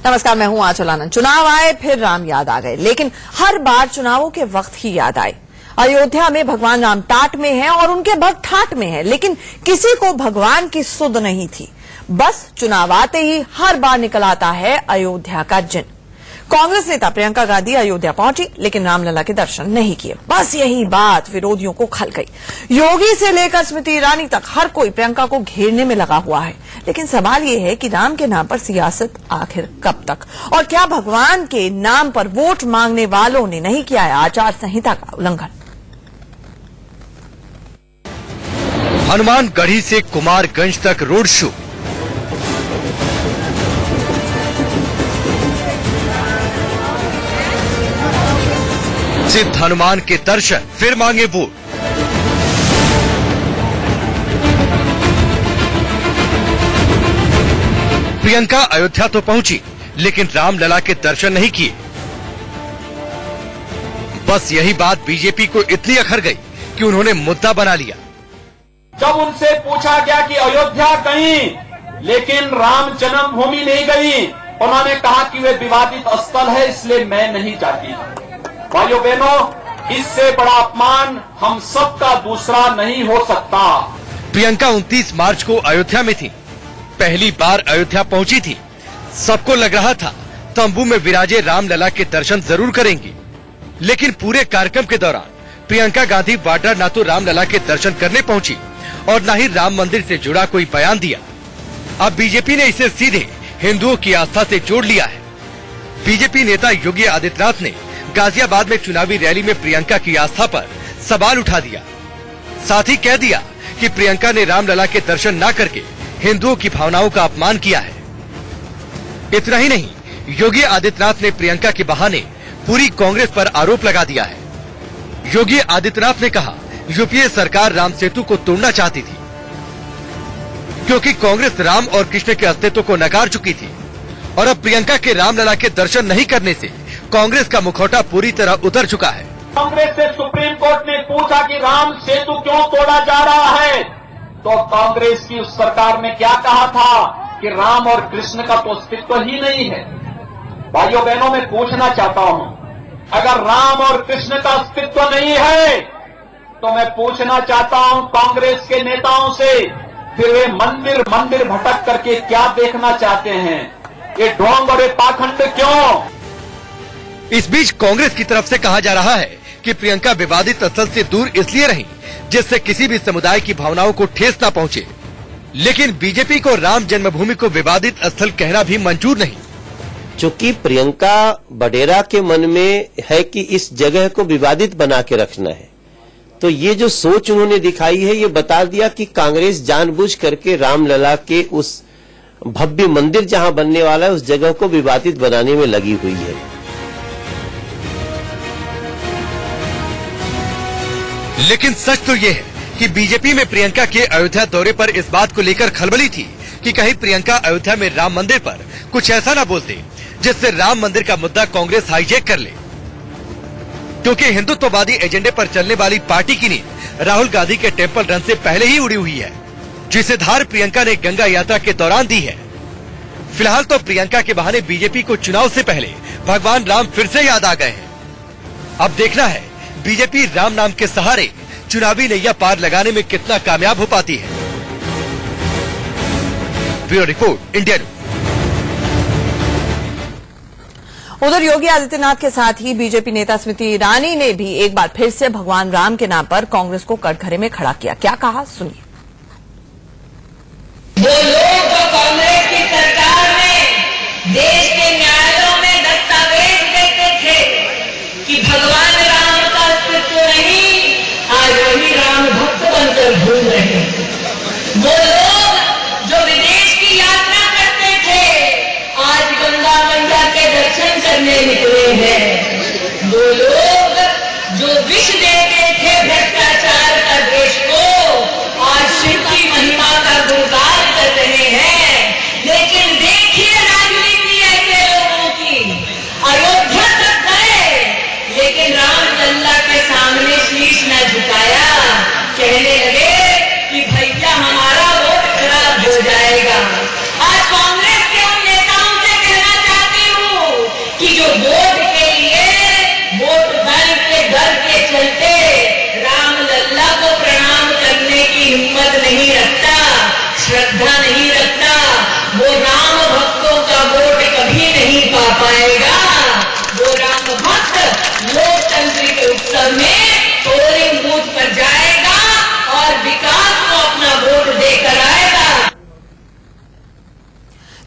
नमस्कार, मैं हूं आंचल आनंद। चुनाव आए फिर राम याद आ गए, लेकिन हर बार चुनावों के वक्त ही याद आए। अयोध्या में भगवान राम टाट में हैं और उनके भक्त ठाट में हैं, लेकिन किसी को भगवान की सुध नहीं थी। बस चुनाव आते ही हर बार निकल आता है अयोध्या का जिन। कांग्रेस नेता प्रियंका गांधी अयोध्या पहुंची, लेकिन रामलला के दर्शन नहीं किए। बस यही बात विरोधियों को खल गई। योगी से लेकर स्मृति ईरानी तक हर कोई प्रियंका को घेरने में लगा हुआ है। लेकिन सवाल यह है कि राम के नाम पर सियासत आखिर कब तक? और क्या भगवान के नाम पर वोट मांगने वालों ने नहीं किया है आचार संहिता का उल्लंघन? हनुमानगढ़ी से कुमारगंज तक रोड शो। सिद्ध हनुमान के दर्शन फिर मांगे वोट। प्रियंका अयोध्या तो पहुंची, लेकिन रामलला के दर्शन नहीं किए। बस यही बात बीजेपी को इतनी अखर गई कि उन्होंने मुद्दा बना लिया। जब उनसे पूछा गया कि अयोध्या गई, लेकिन राम जन्मभूमि नहीं गई, उन्होंने कहा कि वे विवादित स्थल है, इसलिए मैं नहीं जाती। भाइयों बहनों, इससे बड़ा अपमान हम सबका दूसरा नहीं हो सकता। प्रियंका 29 मार्च को अयोध्या में थी। पहली बार अयोध्या पहुंची थी। सबको लग रहा था तंबू में विराजे रामलला के दर्शन जरूर करेंगी, लेकिन पूरे कार्यक्रम के दौरान प्रियंका गांधी वाड्रा न तो रामलला के दर्शन करने पहुंची और न ही राम मंदिर से जुड़ा कोई बयान दिया। अब बीजेपी ने इसे सीधे हिंदुओं की आस्था से जोड़ लिया है। बीजेपी नेता योगी आदित्यनाथ ने गाजियाबाद में चुनावी रैली में प्रियंका की आस्था पर सवाल उठा दिया। साथ ही कह दिया कि प्रियंका ने रामलला के दर्शन न करके हिंदुओं की भावनाओं का अपमान किया है। इतना ही नहीं, योगी आदित्यनाथ ने प्रियंका के बहाने पूरी कांग्रेस पर आरोप लगा दिया है। योगी आदित्यनाथ ने कहा, यूपीए सरकार राम सेतु को तोड़ना चाहती थी, क्योंकि कांग्रेस राम और कृष्ण के अस्तित्व को नकार चुकी थी और अब प्रियंका के रामलला के दर्शन नहीं करने से कांग्रेस का मुखौटा पूरी तरह उतर चुका है। कांग्रेस से सुप्रीम कोर्ट ने पूछा कि राम सेतु क्यों तोड़ा जा रहा है, तो कांग्रेस की उस सरकार ने क्या कहा था कि राम और कृष्ण का तो अस्तित्व ही नहीं है। भाइयों बहनों, मैं पूछना चाहता हूं, अगर राम और कृष्ण का अस्तित्व नहीं है तो मैं पूछना चाहता हूं कांग्रेस के नेताओं से, फिर वे मंदिर मंदिर भटक करके क्या देखना चाहते हैं? ये ढोंग और ये पाखंड क्यों? इस बीच कांग्रेस की तरफ से कहा जा रहा है कि प्रियंका विवादित स्थल से दूर इसलिए रही जिससे किसी भी समुदाय की भावनाओं को ठेस न पहुंचे। लेकिन बीजेपी को राम जन्मभूमि को विवादित स्थल कहना भी मंजूर नहीं। चूंकि प्रियंका बडेरा के मन में है कि इस जगह को विवादित बना के रखना है, तो ये जो सोच उन्होंने दिखाई है, ये बता दिया कि कांग्रेस जानबूझ करके रामलला के उस भव्य मंदिर जहां बनने वाला है उस जगह को विवादित बनाने में लगी हुई है। लेकिन सच तो ये है कि बीजेपी में प्रियंका के अयोध्या दौरे पर इस बात को लेकर खलबली थी कि कहीं प्रियंका अयोध्या में राम मंदिर पर कुछ ऐसा न बोल दे जिससे राम मंदिर का मुद्दा कांग्रेस हाईजैक कर ले, क्योंकि हिंदुत्ववादी एजेंडे पर चलने वाली पार्टी की नींद राहुल गांधी के टेम्पल रन से पहले ही उड़ी हुई है, जिसे धार प्रियंका ने गंगा यात्रा के दौरान दी है। फिलहाल तो प्रियंका के बहाने बीजेपी को चुनाव से पहले भगवान राम फिर से याद आ गए हैं। अब देखना है बीजेपी राम नाम के सहारे चुनावी नैया पार लगाने में कितना कामयाब हो पाती है। Bureau report, India news. उधर योगी आदित्यनाथ के साथ ही बीजेपी नेता स्मृति ईरानी ने भी एक बार फिर से भगवान राम के नाम पर कांग्रेस को कटघरे में खड़ा किया। क्या कहा, सुनिए। वो लोग जो कांग्रेस की सरकार में देश के न्यायालयों में दस्तावेज देते थे कि भगवान राम का अस्तित्व नहीं, आज वही राम भक्त बनकर घूम रहे हैं। वो लोग जो विदेश की यात्रा करते थे, आज गंगा मैया के दर्शन करने निकले हैं। वो लोग जो विष देते थे भ्रष्टाचार का देश को, आज शिव की महिमा का गुणगान कर रहे हैं। लेकिन देखिए राजनीति ऐसे लोगों की, अयोध्या तक गए लेकिन रामलला के सामने शीश न झुकाया, कहने लगे कि भैया हमारा वोट खराब हो जाएगा। आज कांग्रेस के उन नेताओं से कहना चाहती वोट के लिए, वोट बैंक के डर के चलते राम लल्ला को प्रणाम करने की हिम्मत नहीं रखता, श्रद्धा नहीं रखता, वो राम भक्तों का वोट कभी नहीं पा पाएगा। वो राम भक्त लोकतंत्र के उत्सव में पोलिंग बूथ पर जाएगा और विकास को अपना वोट देकर आएगा।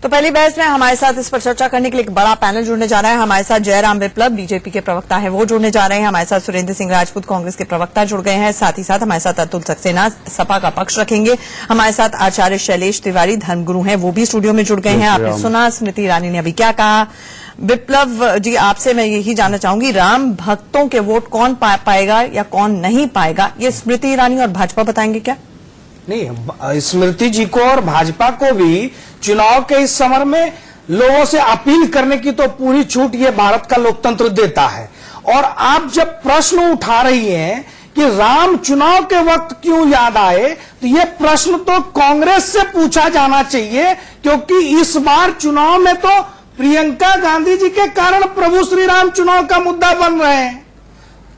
तो पहली बहस में हमारे साथ इस पर चर्चा करने के लिए एक बड़ा पैनल जुड़ने जा रहा है। हमारे साथ जयराम विप्लव बीजेपी के प्रवक्ता है, वो जुड़ने जा रहे हैं। हमारे साथ सुरेंद्र सिंह राजपूत कांग्रेस के प्रवक्ता जुड़ गए हैं। साथ ही साथ हमारे साथ अतुल सक्सेना सपा का पक्ष रखेंगे। हमारे साथ आचार्य शैलेश तिवारी धर्मगुरु हैं, वो भी स्टूडियो में जुड़ गए हैं। आपने सुना स्मृति ईरानी ने अभी क्या कहा। विप्लव जी, आपसे मैं यही जानना चाहूंगी, राम भक्तों के वोट कौन पाएगा या कौन नहीं पाएगा, ये स्मृति ईरानी और भाजपा बताएंगे क्या? नहीं, स्मृति जी को और भाजपा को भी चुनाव के इस समर में लोगों से अपील करने की तो पूरी छूट ये भारत का लोकतंत्र देता है। और आप जब प्रश्न उठा रही हैं कि राम चुनाव के वक्त क्यों याद आए, तो ये प्रश्न तो कांग्रेस से पूछा जाना चाहिए, क्योंकि इस बार चुनाव में तो प्रियंका गांधी जी के कारण प्रभु श्री राम चुनाव का मुद्दा बन रहे हैं।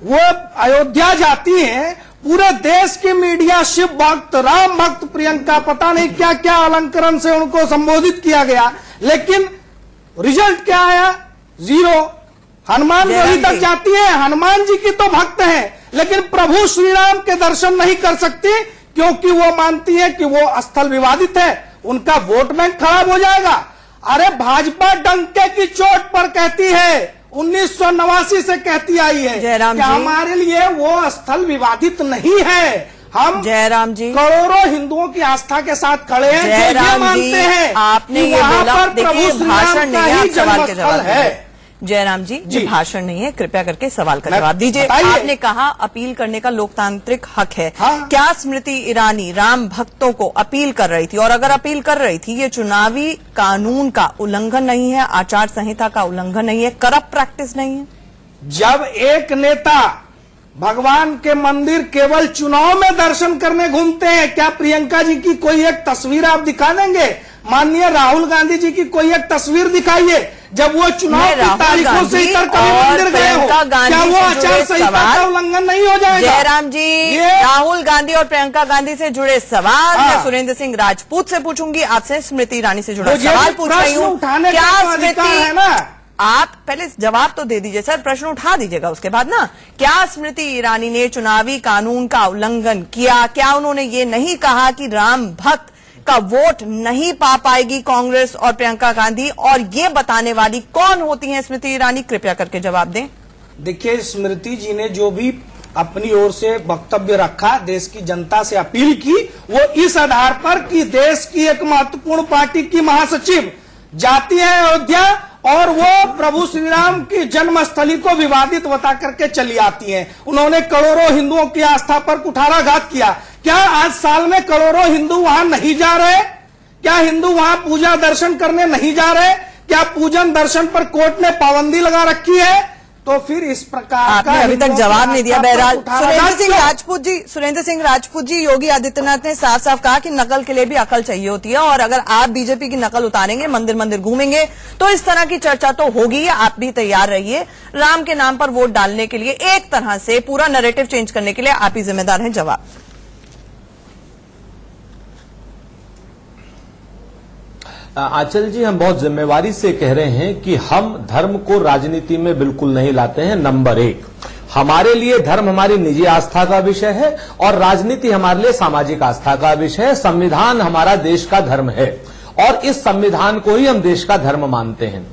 वो अयोध्या जाती हैं, पूरे देश की मीडिया शिव भक्त, राम भक्त प्रियंका, पता नहीं क्या क्या अलंकरण से उनको संबोधित किया गया, लेकिन रिजल्ट क्या आया? 0। हनुमान गढ़ी तक जाती है, हनुमान जी की तो भक्त है, लेकिन प्रभु श्री राम के दर्शन नहीं कर सकती, क्योंकि वो मानती है कि वो स्थल विवादित है, उनका वोट बैंक खराब हो जाएगा। अरे भाजपा डंके की चोट पर कहती है, 1989 से कहती आई है कि हमारे लिए वो स्थल विवादित नहीं है। हम जयराम जी करोड़ों हिंदुओं की आस्था के साथ खड़े हैं, जो ये मानते हैं आपने ये बोला, देखिए भाषण नहीं है, सवाल के जवाब है। जयराम जी, ये भाषण नहीं है, कृपया करके सवाल का जवाब दीजिए। आपने कहा अपील करने का लोकतांत्रिक हक है। हाँ? क्या स्मृति ईरानी राम भक्तों को अपील कर रही थी? और अगर अपील कर रही थी, ये चुनावी कानून का उल्लंघन नहीं है, आचार संहिता का उल्लंघन नहीं है, करप्ट प्रैक्टिस नहीं है? जब एक नेता भगवान के मंदिर केवल चुनाव में दर्शन करने घूमते हैं, क्या प्रियंका जी की कोई एक तस्वीर आप दिखा देंगे? माननीय राहुल गांधी जी की कोई एक तस्वीर दिखाइए, जब वो चुनाव की तारीखों से इतर कभी मंदिर गए हो, क्या वो आचार संहिता का उल्लंघन नहीं हो जाएगा? जयराम जी, राहुल गांधी और प्रियंका गांधी से जुड़े सवाल मैं सुरेंद्र सिंह राजपूत से पूछूंगी, आपसे स्मृति ईरानी से जुड़ा सवाल पूछ रही हूँ। क्या स्मृति, आप पहले जवाब तो दे दीजिए सर, प्रश्न उठा दीजिएगा उसके बाद ना। क्या स्मृति ईरानी ने चुनावी कानून का उल्लंघन किया? क्या उन्होंने ये नहीं कहा कि राम भक्त का वोट नहीं पा पाएगी कांग्रेस और प्रियंका गांधी? और ये बताने वाली कौन होती हैं स्मृति ईरानी? कृपया करके जवाब दें। देखिए, स्मृति जी ने जो भी अपनी ओर से वक्तव्य रखा, देश की जनता से अपील की, वो इस आधार पर कि देश की एक महत्वपूर्ण पार्टी की महासचिव जाती है अयोध्या और वो प्रभु श्री राम की जन्मस्थली को विवादित बता करके चली आती हैं। उन्होंने करोड़ों हिंदुओं की आस्था पर कुठाराघात किया। क्या आज साल में करोड़ों हिंदू वहां नहीं जा रहे? क्या हिंदू वहां पूजा दर्शन करने नहीं जा रहे? क्या पूजन दर्शन पर कोर्ट ने पाबंदी लगा रखी है? तो फिर इस प्रकार आपने अभी तक जवाब नहीं दिया। बहरहाल सुरेंद्र सिंह राजपूत जी, योगी आदित्यनाथ ने साफ साफ कहा कि नकल के लिए भी अकल चाहिए होती है, और अगर आप बीजेपी की नकल उतारेंगे, मंदिर मंदिर घूमेंगे, तो इस तरह की चर्चा तो होगी। आप भी तैयार रहिए, राम के नाम पर वोट डालने के लिए, एक तरह से पूरा नैरेटिव चेंज करने के लिए आप ही जिम्मेदार हैं। जवाब। आंचल जी, हम बहुत जिम्मेवारी से कह रहे हैं कि हम धर्म को राजनीति में बिल्कुल नहीं लाते हैं। नंबर 1, हमारे लिए धर्म हमारी निजी आस्था का विषय है और राजनीति हमारे लिए सामाजिक आस्था का विषय है। संविधान हमारा देश का धर्म है और इस संविधान को ही हम देश का धर्म मानते हैं।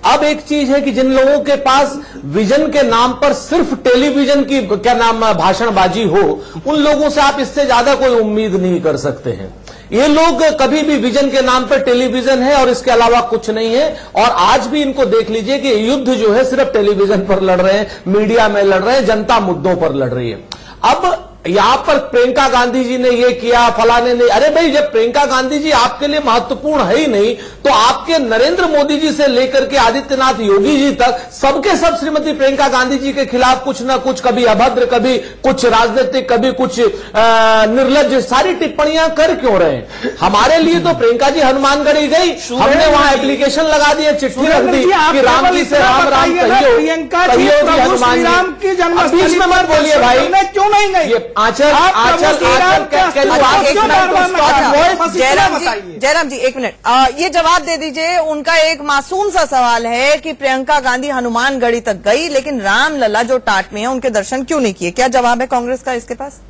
अब एक चीज है कि जिन लोगों के पास विजन के नाम पर सिर्फ टेलीविजन की भाषणबाजी हो, उन लोगों से आप इससे ज्यादा कोई उम्मीद नहीं कर सकते हैं। ये लोग कभी भी विजन के नाम पर टेलीविजन है और इसके अलावा कुछ नहीं है। और आज भी इनको देख लीजिए कि युद्ध जो है सिर्फ टेलीविजन पर लड़ रहे हैं, मीडिया में लड़ रहे हैं, जनता मुद्दों पर लड़ रही है। अब यहां पर प्रियंका गांधी जी ने ये किया, फलाने ने, अरे भाई जब प्रियंका गांधी जी आपके लिए महत्वपूर्ण है ही नहीं तो आपके नरेंद्र मोदी जी से लेकर के आदित्यनाथ योगी जी तक सबके सब श्रीमती प्रियंका गांधी जी के खिलाफ कुछ ना कुछ, कभी अभद्र, कभी कुछ राजनीतिक, कभी कुछ निर्लज्ज सारी टिप्पणियां कर क्यों रहे हैं? हमारे लिए तो प्रियंका जी हनुमानगढ़ी गई, हमने वहां एप्लीकेशन लगा दिया, चिट्ठी रख दी कि राम जी से राम राम कहियो, प्रियंका जी हनुमान राम की जन्मस्थली मत बोलिए भाई, क्यों नहीं गई? जयराम जी एक मिनट, ये जवाब दे दीजिए। उनका एक मासूम सा सवाल है कि प्रियंका गांधी हनुमानगढ़ी तक गई लेकिन रामलला जो टाट में है उनके दर्शन क्यों नहीं किए? क्या जवाब है कांग्रेस का इसके पास?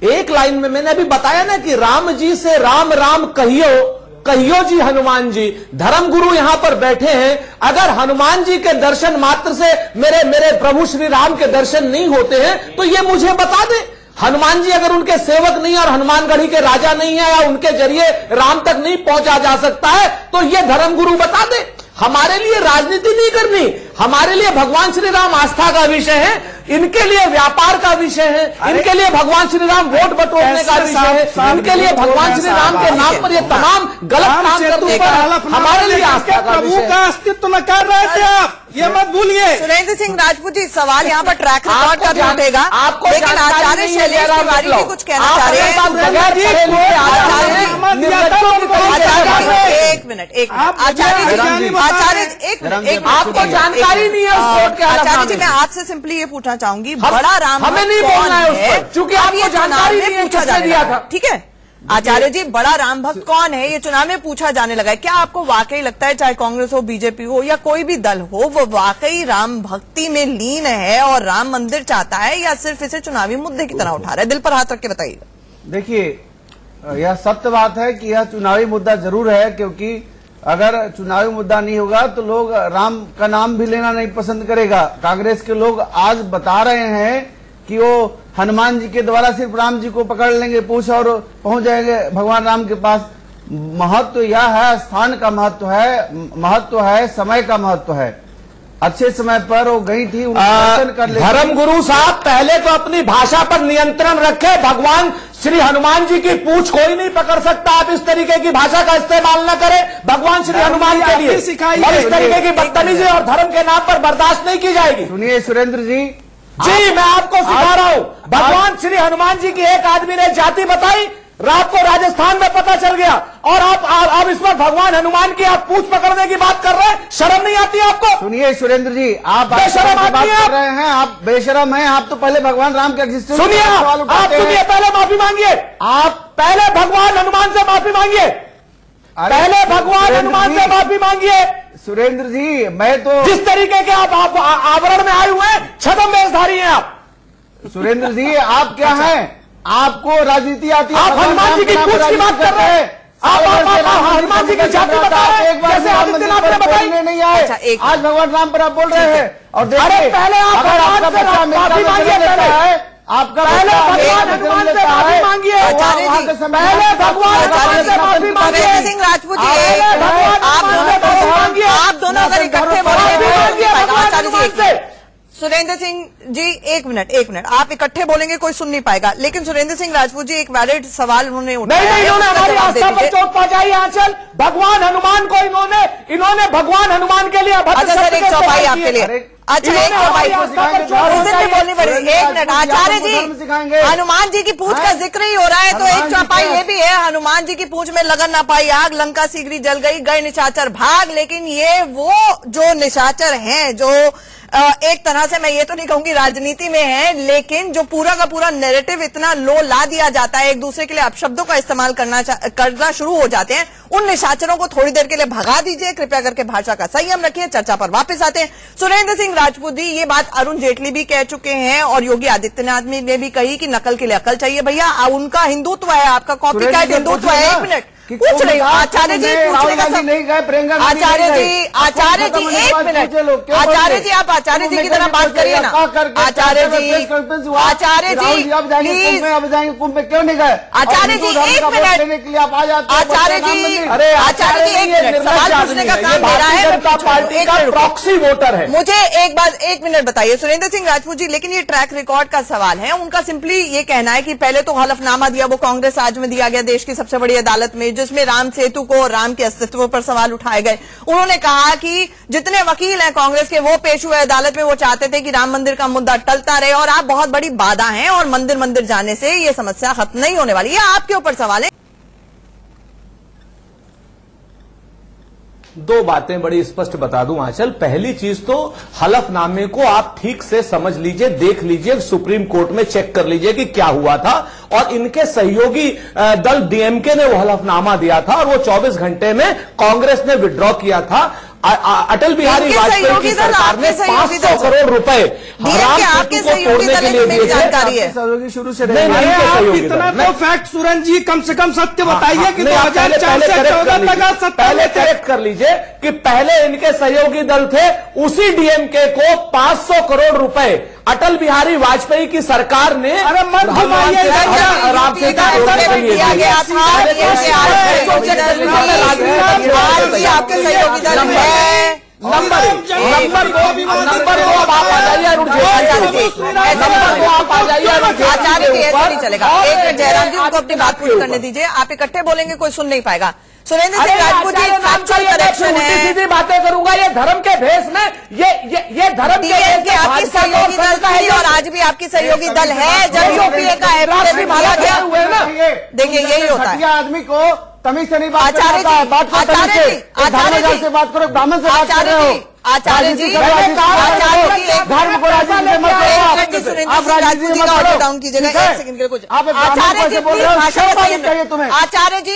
एक लाइन में मैंने अभी बताया ना कि राम जी से राम राम कहियो जी हनुमान जी, धर्मगुरु यहां पर बैठे हैं। अगर हनुमान जी के दर्शन मात्र से मेरे प्रभु श्री राम के दर्शन नहीं होते हैं तो ये मुझे बता दे। हनुमान जी अगर उनके सेवक नहीं और हनुमानगढ़ी के राजा नहीं है या उनके जरिए राम तक नहीं पहुंचा जा सकता है तो ये धर्मगुरु बता दे। हमारे लिए राजनीति नहीं करनी, हमारे लिए भगवान श्री राम आस्था का विषय है, इनके लिए व्यापार का विषय है, इनके लिए भगवान श्री राम वोट बटोरने का विषय है, इनके लिए भगवान श्री राम के नाम पर ये तमाम गलत काम करने पर हमारे लिए आस्था का प्रभु का अस्तित्व न कर रहे थे आप, ये मत भूलिए। सुरेंद्र सिंह राजपूत जी, सवाल यहाँ पर ट्रैक रिकॉर्ड का भी उठेगा, लेकिन आचार्य शैलेश तिवारी भी कुछ कहना चाह रहे हैं। एक मिनट आचार्य एक मिनट, आपको जानकारी नहीं है उस वोट के आचार्य जी, मैं आपसे सिंपली ये पूछना चाहूंगी, बड़ा राम हमें नहीं बोलना है उस पर, चूंकि आपको जानकारी नहीं है पूछा दिया था, ठीक है आचार्य जी, बड़ा राम भक्त कौन है ये चुनाव में पूछा जाने लगा है। क्या आपको वाकई लगता है चाहे कांग्रेस हो, बीजेपी हो या कोई भी दल हो, वो वाकई राम भक्ति में लीन है और राम मंदिर चाहता है या सिर्फ इसे चुनावी मुद्दे की तरह उठा रहा है? दिल पर हाथ रख के बताइएगा। देखिए, यह सत्य बात है कि यह चुनावी मुद्दा जरूर है, क्योंकि अगर चुनावी मुद्दा नहीं होगा तो लोग राम का नाम भी लेना नहीं पसंद करेगा। कांग्रेस के लोग आज बता रहे हैं कि वो हनुमान जी के द्वारा सिर्फ राम जी को पकड़ लेंगे पूछ और पहुंच जाएंगे भगवान राम के पास। महत्व यह है, स्थान का महत्व है, समय का महत्व है। अच्छे समय पर वो गई थी, दर्शन कर ले। धर्मगुरु साहब पहले तो अपनी भाषा पर नियंत्रण रखे। भगवान श्री हनुमान जी की पूछ कोई नहीं पकड़ सकता, आप इस तरीके की भाषा का इस्तेमाल न करें भगवान श्री हनुमान के लिए, और इस तरीके की बदतमीजी और धर्म के नाम पर बर्दाश्त नहीं की जाएगी। सुनिए सुरेंद्र जी, मैं आपको सिखा रहा हूं, भगवान श्री हनुमान जी की एक आदमी ने जाति बताई, रात को राजस्थान में पता चल गया, और आप इस पर भगवान हनुमान की आप पूछ पकड़ने की बात कर रहे हैं, शर्म नहीं आती आपको? सुनिए सुरेंद्र जी, आप बेशरम बात कर रहे हैं, आप बेशरम हैं। आप तो पहले भगवान राम के एग्जिस्टेंस सुनिए, आप सुनिए, पहले माफी मांगिए, आप पहले भगवान हनुमान से माफी मांगिए, पहले भगवान हनुमान से माफी मांगिए। सुरेंद्र जी, मैं तो जिस तरीके के आप आवरण में आए हुए हैं, छद्म वेशधारी हैं आप। सुरेंद्र जी, आप क्या हैं? आपको राजनीति आती है? आप हनुमान जी की पूछ की बात कर रहे हैं, आप हनुमान जी की जाति बता रहे हैं, जैसे आदित्यनाथ ने बताई नहीं आए। आज भगवान राम पर आप बोल रहे हैं, और देखिए पहले आप भगवान से माफी मांगिए, आपका पहले भगवान हनुमान से माफी मांगिए, पहले भगवान हनुमान से माफी मांगिए। सिंह राजपूत जी, आप दोनों अगर इकट्ठे बोलेंगे, सुरेंद्र सिंह जी एक मिनट, आप इकट्ठे बोलेंगे कोई सुन नहीं पाएगा, लेकिन सुरेंद्र सिंह राजपूत जी एक वैलिड सवाल उन्होंने उठाया। नहीं, इन्होंने हमारी आस्था पर चोट पहुंचाई। आंचल, भगवान हनुमान को इन्होंने भगवान हनुमान के लिए अच्छा सर, एक चौपाई आपके लिए, अच्छा एक चौपाई बोलनी पड़ेगी। एक मिनट आचार्य जी, हनुमान जी की पूछ का जिक्र ही हो रहा है तो एक चौपाई ये भी है, हनुमान जी की पूछ में लगन ना पाई आग, लंका शीघ्र जल गई, गए निशाचर भाग। लेकिन ये वो जो निशाचर हैं जो एक तरह से मैं ये तो नहीं कहूंगी राजनीति में है, लेकिन जो पूरा का पूरा नैरेटिव इतना लो ला दिया जाता है, एक दूसरे के लिए अपशब्दों का इस्तेमाल करना शुरू हो जाते हैं, उन निशाचरों को थोड़ी देर के लिए भगा दीजिए, कृपया करके भाषा का संयम रखिए, चर्चा पर वापस आते हैं। सुरेंद्र सिंह राजपूत जी, ये बात अरुण जेटली भी कह चुके हैं और योगी आदित्यनाथ ने भी कही कि नकल के लिए अकल चाहिए भैया, उनका हिंदुत्व है, आपका कॉपीकैट हिंदुत्व है। एक मिनट पूछ रही हूँ आचार्य जी, राहुल गांधी नहीं गए, प्रियंका गांधी आचार्य जी, आचार्य जी एक मिनट, आचार्य जी आप आचार्य जी की तरह बात करिए ना। आचार्य जी, आचार्य जी अब जाएंगे कुंभ में, क्यों नहीं गए? आचार्य जी एक मिनट के लिए आप आ जाते, आचार्य जी, अरे आचार्य जी एक मिनट, सवाल पूछने का काम मेरा है, जनता पार्टी का प्रॉक्सी वोटर है। मुझे एक बात, एक मिनट बताइए सुरेंद्र सिंह राजपूत जी, लेकिन ये ट्रैक रिकॉर्ड का सवाल है। उनका सिंपली ये कहना है कि पहले तो हलफनामा दिया, वो कांग्रेस राज में दिया गया देश की सबसे बड़ी अदालत में, जिसमें राम सेतु को, राम के अस्तित्व पर सवाल उठाए गए। उन्होंने कहा कि जितने वकील हैं कांग्रेस के वो पेश हुए अदालत में, वो चाहते थे कि राम मंदिर का मुद्दा टलता रहे और आप बहुत बड़ी बाधा हैं और मंदिर जाने से ये समस्या खत्म नहीं होने वाली। ये आपके ऊपर सवाल है। दो बातें बड़ी स्पष्ट बता दूं आंचल। पहली चीज तो हलफनामे को आप ठीक से समझ लीजिए, देख लीजिए, सुप्रीम कोर्ट में चेक कर लीजिए कि क्या हुआ था। और इनके सहयोगी दल डीएमके ने वो हलफनामा दिया था और वो 24 घंटे में कांग्रेस ने विड्रॉ किया था। अटल बिहारी वाजपेयी की सरकार ने 500 करोड़ रुपए राम सेतु को तोड़ने के लिए दिए थे। सहयोगी शुरू से इतना तो फैक्ट सुरन जी कम से कम सत्य बताइए कि 2004 से 14 तक पहले करेक्ट कर लीजिए कि पहले इनके सहयोगी दल थे, उसी डीएमके को 500 करोड़ रुपए अटल बिहारी वाजपेयी की सरकार ने राम सेतु तोड़ने के लिए दिया गया था। आपके सहयोगी दल नंबर दो अब आप आ जाइए, नंबर 2 आप आ जाइए। आचार्य जी ऐसा नहीं चलेगा। एक मिनट जयराम जी, उनको अपनी बात पूरी करने दीजिए। आप इकट्ठे बोलेंगे कोई सुन नहीं पाएगा। सुरेंद्र सिंह राजपूत जी फैक्चुअल करेक्शन है, सीधी बातें करूंगा। ये धर्म के भेष में ये धर्म के आपकी सहयोगी दल का है और आज भी आपकी सहयोगी दल है। जब यूपीए का एफिडेविट मारा गया हुआ है ना, देखिए यही होता है। आदमी को तमीज से नहीं बात आचार्य जी, आचार्य जी से बात करो, ब्राह्मण से बात कर रहे हो। आचार्य जी, धर्म को राजनीति मत डाउन कीजिएगा एक सेकंड के लिए। कुछ आचार्य जी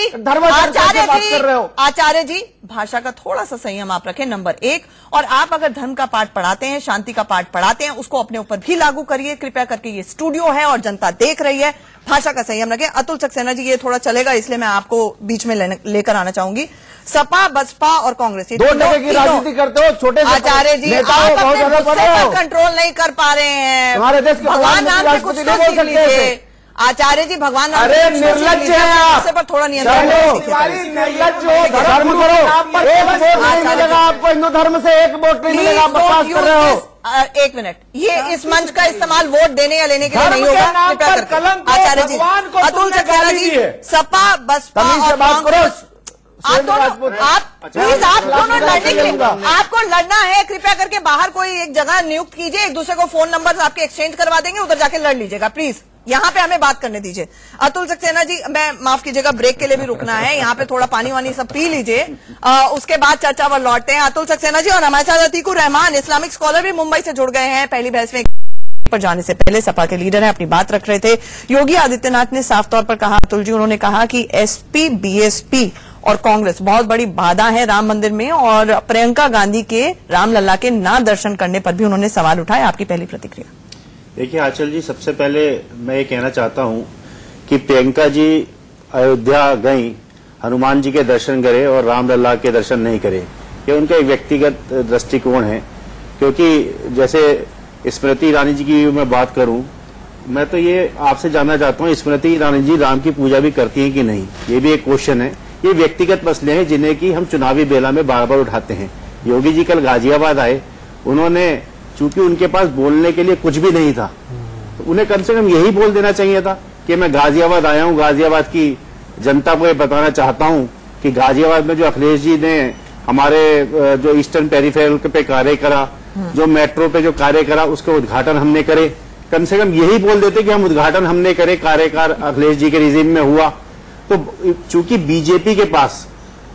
आचार्य जी भाषा का थोड़ा सा संयम आप रखें, नंबर 1। और आप अगर धर्म का पाठ पढ़ाते हैं, शांति का पाठ पढ़ाते हैं, उसको अपने ऊपर भी लागू करिए कृपया करके। ये स्टूडियो है और जनता देख रही है, भाषा का संयम रखें। अतुल सक्सेना जी, ये थोड़ा चलेगा इसलिए मैं आपको बीच में लेकर आना चाहूंगी। सपा, बसपा और कांग्रेस, दो जगह की राजनीति करते हो, छोटे आचार्य जी आप अपने गुस्से पर कंट्रोल नहीं कर पा रहे हैं। हमारे देश के भगवान नाम से कुछ तो सीख लीजिए। आचार्य जी भगवान नाम अरे निर्लज्ज है आप, पर थोड़ा नियंत्रण निर्लज्ज हो, धर्म करो। एक वोट नहीं मिलेगा आपको, हिंदू धर्म से एक वोट नहीं मिलेगा, आप बकवास कर रहे हो। एक मिनट, ये इस मंच का इस्तेमाल वोट देने या लेने के लिए नहीं होगा, कृपया करके। आचार्य जी, अतुल सक्सेना जी, सपा बसपा और कांग्रेस, आप प्लीज आप दोनों लड़ने के लिए, आपको लड़ना है कृपया करके बाहर कोई एक जगह नियुक्त कीजिए, एक दूसरे को फोन नंबर आपके एक्सचेंज करवा देंगे, उधर जाके लड़ लीजिएगा प्लीज। यहाँ पे हमें बात करने दीजिए। अतुल सक्सेना जी, मैं माफ कीजिएगा, ब्रेक के लिए भी रुकना है, यहाँ पे थोड़ा पानी वानी सब पी लीजिए, उसके बाद चर्चा पर लौटते हैं। अतुल सक्सेना जी और हमारे साथ अतीकुर रहमान, इस्लामिक स्कॉलर भी मुंबई से जुड़ गए हैं। पहली बहस में पर जाने से पहले सपा के लीडर हैं, अपनी बात रख रहे थे। योगी आदित्यनाथ ने साफ तौर पर कहा, अतुल जी, उन्होंने कहा कि एसपी, बीएसपी और कांग्रेस बहुत बड़ी बाधा है राम मंदिर में, और प्रियंका गांधी के रामलला के ना दर्शन करने पर भी उन्होंने सवाल उठाए। आपकी पहली प्रतिक्रिया? देखिए आंचल जी, सबसे पहले मैं ये कहना चाहता हूं कि प्रियंका जी अयोध्या गई, हनुमान जी के दर्शन करे और रामलला के दर्शन नहीं करे, ये उनका एक व्यक्तिगत दृष्टिकोण है। क्योंकि जैसे स्मृति ईरानी जी की मैं बात करूं, मैं तो ये आपसे जानना चाहता हूं, स्मृति ईरानी जी राम की पूजा भी करती हैं कि नहीं, ये भी एक क्वेश्चन है। ये व्यक्तिगत मसले हैं जिन्हें कि हम चुनावी बेला में बार बार उठाते हैं। योगी जी कल गाजियाबाद आए, उन्होंने चूंकि उनके पास बोलने के लिए कुछ भी नहीं था, तो उन्हें कम से कम यही बोल देना चाहिए था कि मैं गाजियाबाद आया हूं, गाजियाबाद की जनता को ये बताना चाहता हूं कि गाजियाबाद में जो अखिलेश जी ने हमारे जो ईस्टर्न पेरिफेरल पे कार्य करा, जो मेट्रो पे जो कार्य करा, उसका उद्घाटन हमने करे। कम से कम यही बोल देते कि हम उद्घाटन हमने करे, कार्यकाल अखिलेश जी के रिजीम में हुआ। तो चूंकि बीजेपी के पास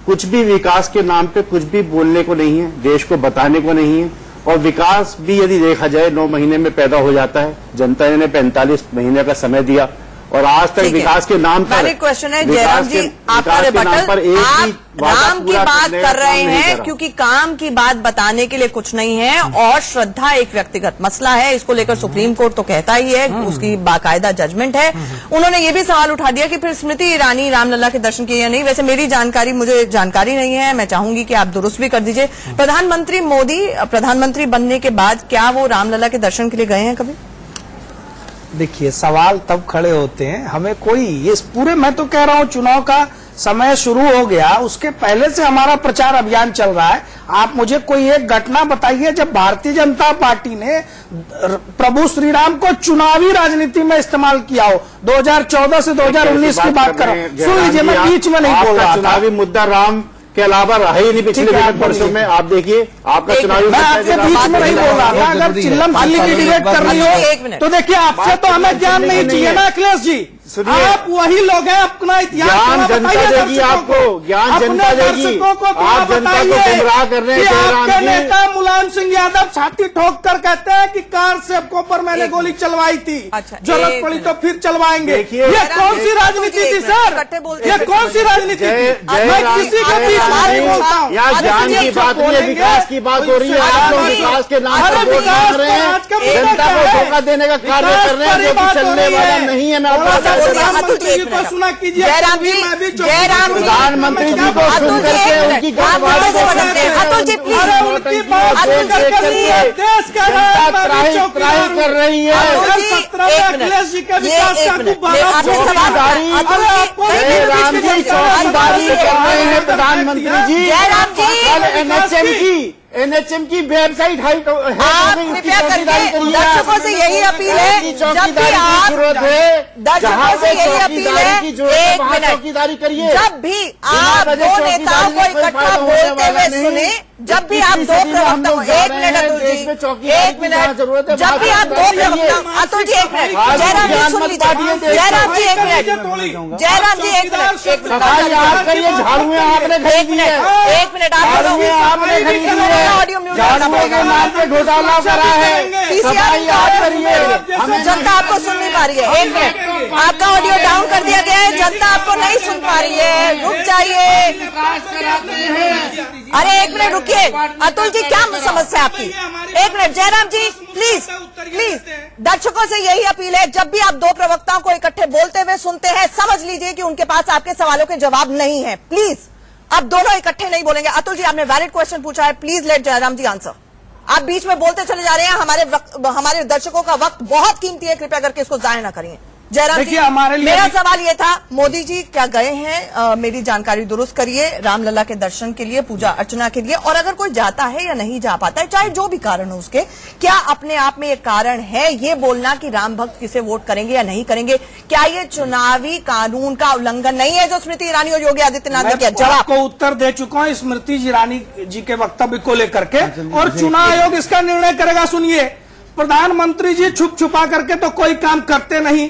कुछ भी विकास के नाम पे कुछ भी बोलने को नहीं है, देश को बताने को नहीं है, और विकास भी यदि देखा जाए 9 महीने में पैदा हो जाता है। जनता ने 45 महीने का समय दिया और आज तक विकास के नाम पर क्वेश्चन है जयराम जी, आपका रिबटल, आप राम की बात कर रहे हैं क्योंकि काम की बात बताने के लिए कुछ नहीं है और श्रद्धा एक व्यक्तिगत मसला है, इसको लेकर सुप्रीम कोर्ट तो कहता ही है, उसकी बाकायदा जजमेंट है। उन्होंने ये भी सवाल उठा दिया कि फिर स्मृति ईरानी रामलला के दर्शन किए या नहीं। वैसे मुझे जानकारी नहीं है, मैं चाहूंगी कि आप दुरुस्त भी कर दीजिए। प्रधानमंत्री मोदी प्रधानमंत्री बनने के बाद क्या वो रामलला के दर्शन के लिए गए हैं कभी? देखिए, सवाल तब खड़े होते हैं, हमें कोई इस पूरे, मैं तो कह रहा हूं चुनाव का समय शुरू हो गया, उसके पहले से हमारा प्रचार अभियान चल रहा है। आप मुझे कोई एक घटना बताइए जब भारतीय जनता पार्टी ने प्रभु श्री राम को चुनावी राजनीति में इस्तेमाल किया हो। 2014 से 2019 की बात कर रहा हूं, सुन लीजिए, मैं बीच में नहीं बोल रहा था। चुनावी मुद्दा राम के अलावा रहा ही नहीं पिछले विगत वर्षों में। आप देखिए, आपका चुनावी, मैं आपके बीच में नहीं बोल रहा था। अगर चिल्लम चिल्ली की डिबेट करनी हो तो देखिए, आपसे तो हमें ज्ञान नहीं चाहिए ना अखिलेश जी, आप वही लोग हैं, अपना इतिहास ज्ञान जनता देगी आपको, ज्ञान जनता देगी। आप जनता को गुमराह कर रहे हैं। आपके नेता मुलायम सिंह यादव छाती ठोक कर कहते हैं कि कार सेवकों पर मैंने गोली चलवाई थी, जरूरत पड़ी तो फिर चलवाएंगे। ये कौन सी राजनीति थी सर? ये कौन सी राजनीति थी? मैं किसी के बीच नहीं बोलता हूँ। यहाँ ज्ञान की बात नहीं है, विकास की बात हो रही है। आप लोग विकास के नाम पर वोट मांग रहे हैं, जनता को धोखा देने का कार्य कर रहे हैं, जो कि चलने वाला नहीं है। मैं प्रधानमंत्री जी को सुना कीजिए, जयराम जी प्रधानमंत्री जी को सुन करके उनकी देश का ट्राई कर रही है। अखिलेश जी के विकास का राम जी चौकीदारी कर रहे हैं प्रधानमंत्री जी। कल एनएचएम की वेबसाइट हाइट कृपया करके दर्शकों से यही अपील है, जब भी आप दर्शकों से यही अपील है, एक मिनट, चौकीदारी करिए। जब भी आप दो नेताओं को इकट्ठा बोलते हुए सुने, जब भी आप दो प्रवक्ताओं, एक मिनट अतुल जी, एक मिनट, जब भी आप दो प्रवक्ता, अतुल जी एक मिनट, जयराम जी सुन लीजिए, जयराम जी एक मिनट, जयराम जी एक मिनट, झाड़ू आपने खरीदी है, एक मिनट, आपने खरीदी है, झाड़ुओं के नाम पे घोटाला करा है, सफाई आप करिए। जनता आपको सुन नहीं पा रही है, एक मिनट, आपका ऑडियो डाउन कर दिया गया है, जनता आपको नहीं सुन पा रही है, रुक जाइए। अरे एक मिनट रुकिए, अतुल जी क्या समस्या है आपकी? एक minute, Jairam ji please please, दर्शकों से यही अपील है, जब भी आप दो प्रवक्ताओं को इकट्ठे बोलते हुए सुनते हैं, समझ लीजिए कि उनके पास आपके सवालों के जवाब नहीं है। प्लीज आप दोनों इकट्ठे नहीं बोलेंगे। अतुल जी आपने वैलिड क्वेश्चन पूछा है, please let Jairam ji answer. आप बीच में बोलते चले जा रहे हैं, हमारे दर्शकों का वक्त बहुत कीमती है, कृपया करके इसको जाया ना करिए। जयराम जी, मेरा सवाल ये था, मोदी जी क्या गए हैं, मेरी जानकारी दुरुस्त करिए, रामलला के दर्शन के लिए, पूजा अर्चना के लिए, और अगर कोई जाता है या नहीं जा पाता है, चाहे जो भी कारण हो उसके, क्या अपने आप में ये कारण है ये बोलना कि राम भक्त किसे वोट करेंगे या नहीं करेंगे? क्या ये चुनावी कानून का उल्लंघन नहीं है जो स्मृति ईरानी और योगी आदित्यनाथ ने किया? जवाब को उत्तर दे चुका हूं स्मृति ईरानी जी के वक्तव्य को लेकर के, और चुनाव आयोग इसका निर्णय करेगा। सुनिए, प्रधानमंत्री जी छुप छुपा करके तो कोई काम करते नहीं,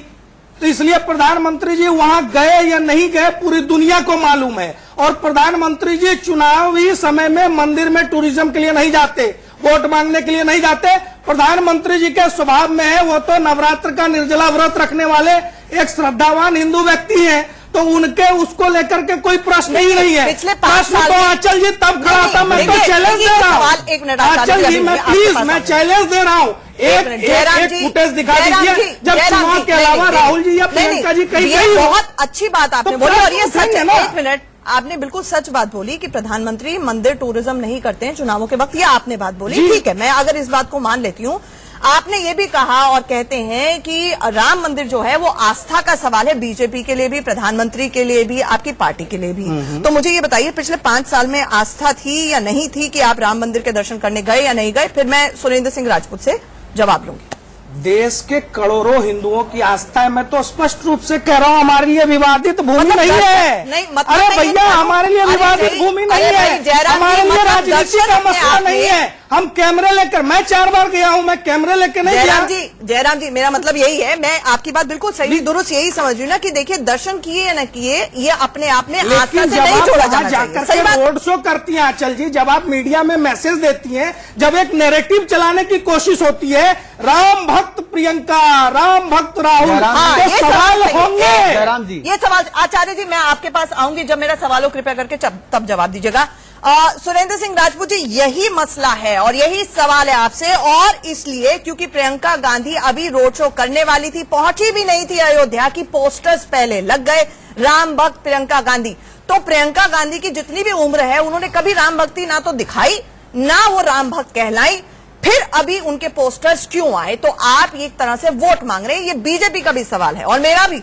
तो इसलिए प्रधानमंत्री जी वहां गए या नहीं गए पूरी दुनिया को मालूम है। और प्रधानमंत्री जी चुनावी समय में मंदिर में टूरिज्म के लिए नहीं जाते, वोट मांगने के लिए नहीं जाते। प्रधानमंत्री जी के स्वभाव में है, वो तो नवरात्र का निर्जला व्रत रखने वाले एक श्रद्धावान हिंदू व्यक्ति हैं, तो उनके उसको लेकर के कोई प्रश्न ही नहीं है। पिछले 5 साल तो आंचल जी तब खड़ा था, मैं तो चैलेंज दे रहा हूँ। आंचल जी मैं प्लीज, मैं चैलेंज दे रहा हूँ, एक फुटेज दिखा दीजिए जब चुनाव के अलावा राहुल जी या प्रियंका जी कहीं गई। बहुत अच्छी बात आपने बोली, और ये सच है। एक मिनट, आपने बिल्कुल सच बात बोली कि प्रधानमंत्री मंदिर टूरिज्म नहीं करते हैं चुनावों के वक्त, ये आपने बात बोली, ठीक है, मैं अगर इस बात को मान लेती हूँ। आपने ये भी कहा और कहते हैं कि राम मंदिर जो है वो आस्था का सवाल है, बीजेपी के लिए भी, प्रधानमंत्री के लिए भी, आपकी पार्टी के लिए भी। तो मुझे ये बताइए, पिछले 5 साल में आस्था थी या नहीं थी कि आप राम मंदिर के दर्शन करने गए या नहीं गए? फिर मैं सुरेंद्र सिंह राजपूत से जवाब लूंगी। देश के करोड़ों हिंदुओं की आस्था है, मैं तो स्पष्ट रूप से कह रहा हूँ, हमारे लिए विवादित भूमि नहीं है। नहीं, अरे भैया, हमारे लिए विवादित भूमि नहीं है, हमारे लिए राजनीति का मसला नहीं है। हम कैमरे लेकर, मैं 4 बार गया हूं, मैं कैमरे लेकर नहीं गया। जयराम जी मेरा मतलब यही है, मैं आपकी बात बिल्कुल सही दुरुस्त यही समझ रही हूँ ना कि देखिए दर्शन किए या न किए ये अपने आप में आस्था से नहीं जोड़ा जाना जाकर के रोड शो करती हैं आंचल जी, जब आप मीडिया में मैसेज देती हैं, जब एक नैरेटिव चलाने की कोशिश होती है, राम भक्त प्रियंका, राम भक्त राहुल, तो सवाल होंगे। जयराम जी, ये सवाल आचार्य जी मैं आपके पास आऊंगी, जब मेरा सवाल हो कृपया करके तब जवाब दीजिएगा। सुरेंद्र सिंह राजपूत जी यही मसला है और यही सवाल है आपसे, और इसलिए क्योंकि प्रियंका गांधी अभी रोड शो करने वाली थी, पहुंची भी नहीं थी अयोध्या की, पोस्टर्स पहले लग गए राम भक्त प्रियंका गांधी। तो प्रियंका गांधी की जितनी भी उम्र है उन्होंने कभी राम भक्ति ना तो दिखाई ना वो राम भक्त कहलाई, फिर अभी उनके पोस्टर्स क्यों आए? तो आप एक तरह से वोट मांग रहे हैं, ये बीजेपी का भी सवाल है और मेरा भी।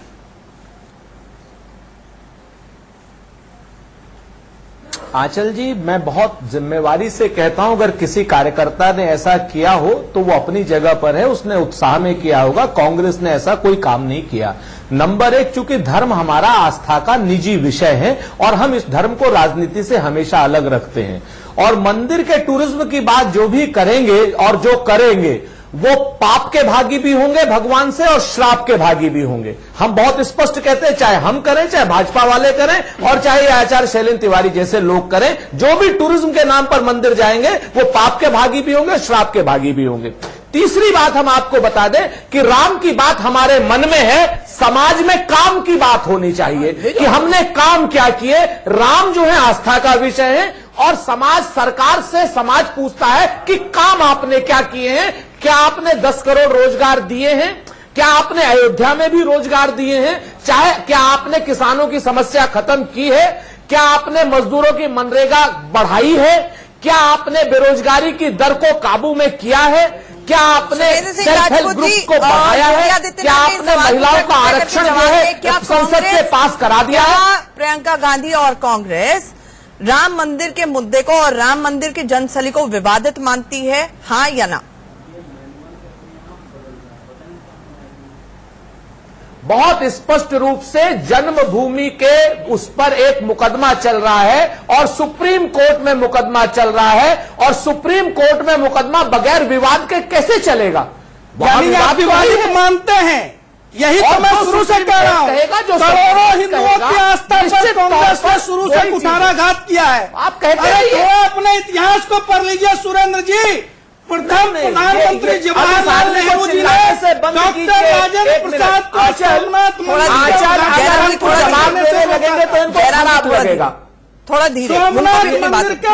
आंचल जी मैं बहुत जिम्मेवारी से कहता हूं, अगर किसी कार्यकर्ता ने ऐसा किया हो तो वो अपनी जगह पर है, उसने उत्साह में किया होगा, कांग्रेस ने ऐसा कोई काम नहीं किया। नंबर 1, चूंकि धर्म हमारा आस्था का निजी विषय है और हम इस धर्म को राजनीति से हमेशा अलग रखते हैं, और मंदिर के टूरिज्म की बात जो भी करेंगे और जो करेंगे वो पाप के भागी भी होंगे भगवान से और श्राप के भागी भी होंगे। हम बहुत स्पष्ट कहते हैं, चाहे हम करें, चाहे भाजपा वाले करें और चाहे आचार्य शैलेंद्र तिवारी जैसे लोग करें, जो भी टूरिज्म के नाम पर मंदिर जाएंगे वो पाप के भागी भी होंगे, श्राप के भागी भी होंगे। तीसरी बात हम आपको बता दें कि राम की बात हमारे मन में है, समाज में काम की बात होनी चाहिए कि हमने काम क्या किए। राम जो है आस्था का विषय है और समाज, सरकार से समाज पूछता है कि काम आपने क्या किए हैं, क्या आपने 10 करोड़ रोजगार दिए हैं, क्या आपने अयोध्या में भी रोजगार दिए हैं, चाहे क्या आपने किसानों की समस्या खत्म की है, क्या आपने मजदूरों की मनरेगा बढ़ाई है, क्या आपने बेरोजगारी की दर को काबू में किया है, क्या आपने सेल्फ हेल्प ग्रुप को बढ़ाया है, क्या आपने महिलाओं का आरक्षण जो है संसद से पास करा दिया है। प्रियंका गांधी और कांग्रेस राम मंदिर के मुद्दे को और राम मंदिर की जनसली को विवादित मानती है, हाँ या ना? बहुत स्पष्ट रूप से जन्मभूमि के उस पर एक मुकदमा चल रहा है और सुप्रीम कोर्ट में मुकदमा चल रहा है, और सुप्रीम कोर्ट में मुकदमा बगैर विवाद के कैसे चलेगा? यानी आप विवादित मानते हैं, यही तो मैं शुरू से कह रहा हूं। करोड़ों हिंदुओं की आस्था पर कांग्रेस ने शुरू से कुठाराघात किया है। आप कहते हैं अपने इतिहास को पढ़ लीजिए सुरेंद्र जी। प्रथम प्रधानमंत्री जवाहरलाल नेहरू जी ने डॉक्टर राजेंद्र प्रसाद को सोमनाथ मंदिर को जवाब देने लगेंगे तो इनको खराब लगेगा। थोड़ा धीरे, सोमनाथ मंदिर के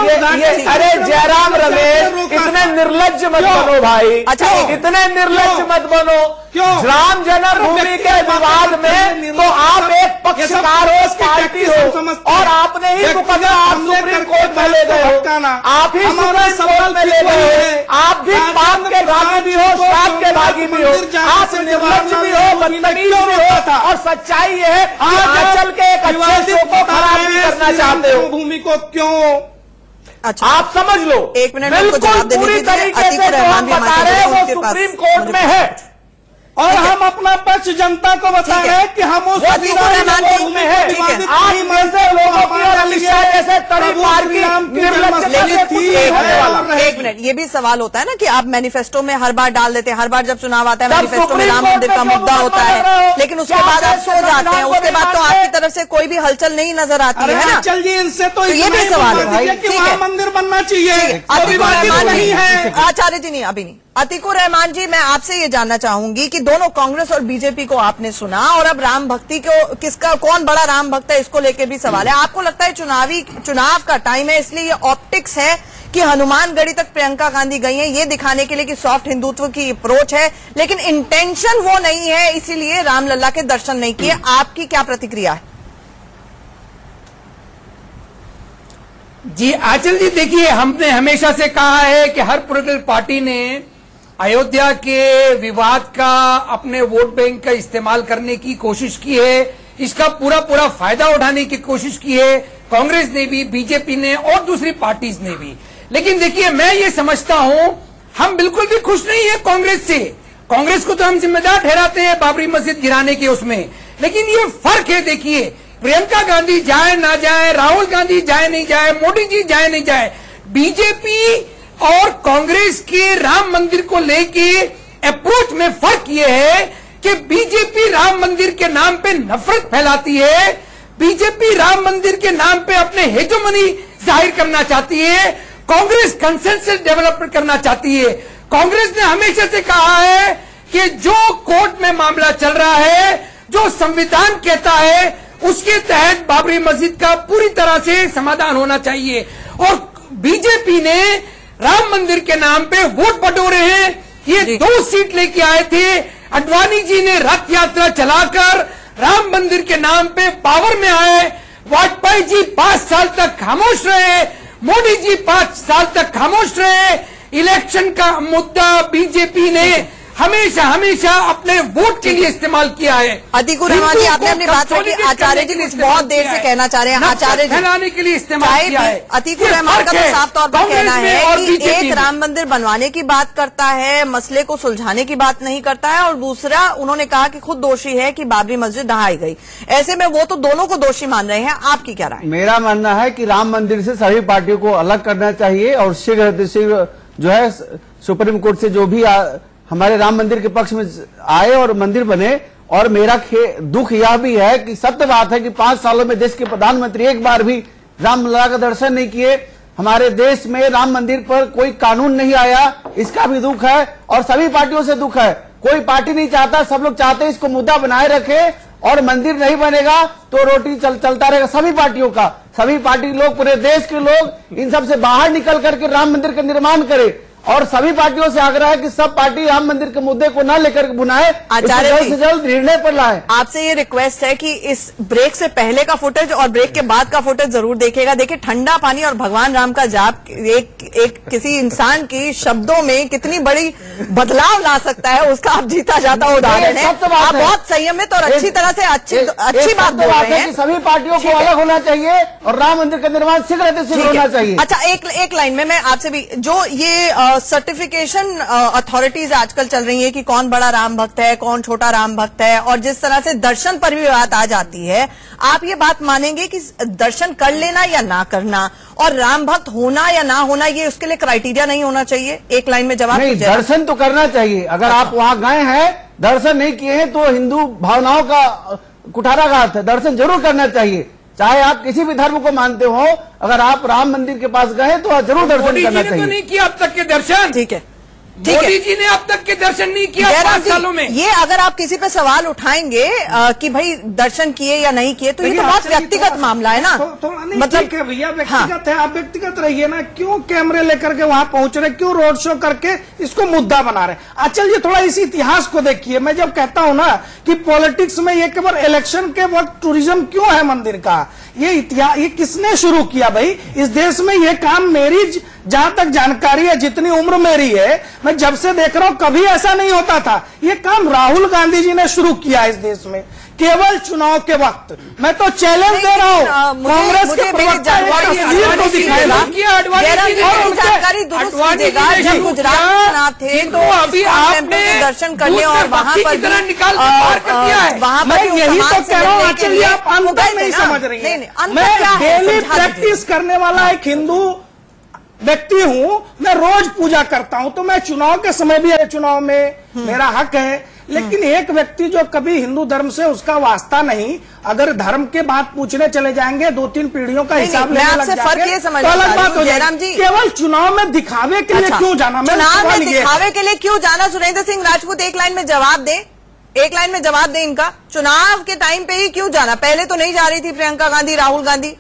अरे जयराम रमेश इतने निर्लज्ज मत बनो भाई, अच्छा इतने निर्लज्ज मत बनो। राम जन्मभूमि के विवाद में तो आप एक पक्षकार हो, पार्टी हो, और आपने ही मुकदमा आप सुप्रीम कोर्ट में ले गए हो, आप ही सुप्रीम कोर्ट में ले गए हो, आप भी पाप के भागी भी हो, श्राप के भागी भी हो, आप निर्लज्ज भी हो, बदतमीज भी हो, और सच्चाई ये है कि आंचल के एक अच्छे शो को खराब नहीं करना चाहते हो। भूमि को क्यों? अच्छा आप समझ लो, 1 मिनट बिल्कुल पूरी तरीके से जो हम बता रहे हैं वो सुप्रीम कोर्ट में है, और हम अपना पक्ष जनता को बता रहे हैं कि हम उस में है। आप जैसे लोगों की जैसे तड़ी मार की एक मिनट, ये भी सवाल होता है ना कि आप मैनिफेस्टो में हर बार डाल देते हैं, हर बार जब चुनाव आता है मैनिफेस्टो में राम मंदिर का मुद्दा होता है, लेकिन उसके बाद आप सो जाते हैं, उसके बाद तो आपकी तरफ से कोई भी हलचल नहीं नजर आती है ना। चल जी, इनसे तो ये भी सवाल है कि वहाँ मंदिर बनना चाहिए, नहीं है। आचार्य जी नहीं, अभी नहीं। अतीकुर रहमान जी, मैं आपसे ये जानना चाहूंगी कि दोनों कांग्रेस और बीजेपी को आपने सुना, और अब राम भक्ति को किसका कौन बड़ा राम भक्त है इसको लेकर भी सवाल है। आपको लगता है चुनाव का टाइम है, इसलिए ये ऑप्टिक्स है कि हनुमानगढ़ी तक प्रियंका गांधी गई हैं ये दिखाने के लिए कि सॉफ्ट हिंदुत्व की अप्रोच है, लेकिन इंटेंशन वो नहीं है, इसीलिए रामलला के दर्शन नहीं किए। आपकी क्या प्रतिक्रिया है? जी आंचल जी, देखिए हमने हमेशा से कहा है कि हर पॉलिटिकल पार्टी ने अयोध्या के विवाद का अपने वोट बैंक का इस्तेमाल करने की कोशिश की है, इसका पूरा फायदा उठाने की कोशिश की है, कांग्रेस ने भी, बीजेपी ने और दूसरी पार्टीज ने भी। लेकिन देखिए मैं ये समझता हूं, हम बिल्कुल भी खुश नहीं है कांग्रेस से। कांग्रेस को तो हम जिम्मेदार ठहराते हैं बाबरी मस्जिद गिराने के उसमें, लेकिन ये फर्क है। देखिए प्रियंका गांधी जाए ना जाए, राहुल गांधी जाए नहीं जाए, मोदी जी जाए नहीं जाए, बीजेपी और कांग्रेस के राम मंदिर को लेके अप्रोच में फर्क ये है कि बीजेपी राम मंदिर के नाम पे नफरत फैलाती है, बीजेपी राम मंदिर के नाम पे अपने हेजोमनी जाहिर करना चाहती है, कांग्रेस कंसेंसस डेवलपमेंट करना चाहती है। कांग्रेस ने हमेशा से कहा है कि जो कोर्ट में मामला चल रहा है, जो संविधान कहता है, उसके तहत बाबरी मस्जिद का पूरी तरह से समाधान होना चाहिए। और बीजेपी ने राम मंदिर के नाम पे वोट बटोरे हैं। ये 2 सीट लेके आए थे। अडवाणी जी ने रथ यात्रा चलाकर राम मंदिर के नाम पे पावर में आए। वाजपेयी जी 5 साल तक खामोश रहे, मोदी जी 5 साल तक खामोश रहे। इलेक्शन का मुद्दा बीजेपी ने हमेशा हमेशा अपने वोट के लिए इस्तेमाल किया है। अतीकुर रहमान जी, आपने अपनी बात रखी, आचार्य जी कुछ बहुत देर से कहना चाह रहे हैं। आचार्य जी फैलाने के लिए इस्तेमाल किया है। अतीकुर रहमान का तो साफ तौर पर कहना है कि एक राम मंदिर बनवाने की बात करता है, मसले को सुलझाने की बात नहीं करता है, और दूसरा उन्होंने कहा कि खुद दोषी है कि बाबरी मस्जिद ढहाई गई। ऐसे में वो तो दोनों को दोषी मान रहे हैं, आपकी क्या राय? मेरा मानना है कि राम मंदिर से सभी पार्टियों को अलग करना चाहिए और शीघ्र जो है सुप्रीम कोर्ट से जो भी हमारे राम मंदिर के पक्ष में आए और मंदिर बने। और मेरा दुख यह भी है कि सत्य बात है कि 5 सालों में देश के प्रधानमंत्री एक बार भी रामलला का दर्शन नहीं किए। हमारे देश में राम मंदिर पर कोई कानून नहीं आया, इसका भी दुख है और सभी पार्टियों से दुख है। कोई पार्टी नहीं चाहता, सब लोग चाहते हैं इसको मुद्दा बनाए रखे और मंदिर नहीं बनेगा तो रोटी चलता रहेगा सभी पार्टियों का। सभी पार्टी लोग, पूरे देश के लोग इन सब से बाहर निकल करके राम मंदिर का निर्माण करें। और सभी पार्टियों से आग्रह है कि सब पार्टी राम मंदिर के मुद्दे को न लेकर बुनाए, जल्द से जल्द निर्णय पर लाए। आपसे ये रिक्वेस्ट है कि इस ब्रेक से पहले का फुटेज और ब्रेक के बाद का फुटेज जरूर देखिएगा। देखिए, ठंडा पानी और भगवान राम का जाप एक किसी इंसान की शब्दों में कितनी बड़ी बदलाव ला सकता है, उसका आप जीता जाता उदाहरण है। आप बहुत संयमित और अच्छी तरह से अच्छी बात बोल रहे हैं। सभी पार्टियों को अलग होना चाहिए और राम मंदिर का निर्माण शीघ्र होना चाहिए। अच्छा, एक लाइन में मैं आपसे भी, जो ये सर्टिफिकेशन अथॉरिटीज आजकल चल रही है कि कौन बड़ा राम भक्त है, कौन छोटा राम भक्त है, और जिस तरह से दर्शन पर भी बात आ जाती है, आप ये बात मानेंगे कि दर्शन कर लेना या ना करना और राम भक्त होना या ना होना, ये उसके लिए क्राइटेरिया नहीं होना चाहिए? एक लाइन में जवाब नहीं, दर्शन तो करना चाहिए। अगर आप वहां गए हैं, दर्शन नहीं किए हैं, तो हिंदू भावनाओं का कुठाराघात है। दर्शन जरूर करना चाहिए, चाहे आप किसी भी धर्म को मानते हो। अगर आप राम मंदिर के पास गए तो जरूर दर्शन करना चाहिए। तो नहीं किया अब तक के दर्शन। ठीक है, मोदी जी ने अब तक के दर्शन नहीं किया 5 सालों में। ये अगर आप किसी पे सवाल उठाएंगे कि भाई दर्शन किए या नहीं किए, तो ये तो बहुत व्यक्तिगत मामला है ना। मतलब भैया व्यक्तिगत है, आप व्यक्तिगत रहिए ना। क्यों कैमरे लेकर के वहां पहुंच रहे, क्यों रोड शो करके इसको मुद्दा बना रहे? अच्छा, ये थोड़ा इस इतिहास को देखिए। मैं जब कहता हूं ना कि पॉलिटिक्स में ये केवल इलेक्शन के वक्त टूरिज्म क्यों है मंदिर का, ये इतिहास ये किसने शुरू किया भाई इस देश में? ये काम मेरी जहां तक जानकारी है, जितनी उम्र मेरी है, मैं जब से देख रहा हूं कभी ऐसा नहीं होता था। ये काम राहुल गांधी जी ने शुरू किया इस देश में, केवल चुनाव के वक्त। मैं तो चैलेंज दे रहा हूं कांग्रेस के प्रवक्ता को दिखाएगा। जानकारी दुरुस्त कीजिएगा। जब गुजरात चुनाव थे तो अभी आपने दर्शन करने और वहां पर वहां पर यही तो कह रहा हूं। चलिए, आप अंतर नहीं समझ रही हैं। मैं डेली प्रैक्टिस करने वाला एक हिंदू व्यक्ति हूं, मैं रोज पूजा करता हूं, तो मैं चुनाव के समय भी चुनाव में मेरा हक है। लेकिन एक व्यक्ति जो कभी हिंदू धर्म से उसका वास्ता नहीं, अगर धर्म के बात पूछने चले जाएंगे, 2-3 पीढ़ियों का हिसाब लेने लग जाएंगे, तो अलग बात हो जाएगी। केवल चुनाव में दिखावे के लिए क्यों जाना? चुनाव में दिखावे के लिए क्यों जाना? सुरेंद्र सिंह राजपूत, एक लाइन में जवाब दें, एक लाइन में जवाब दें इनका। चुनाव के टाइम पे ही क्यों जाना? पहले तो नहीं जा रही थी प्रियंका गांधी, राहुल गांधी।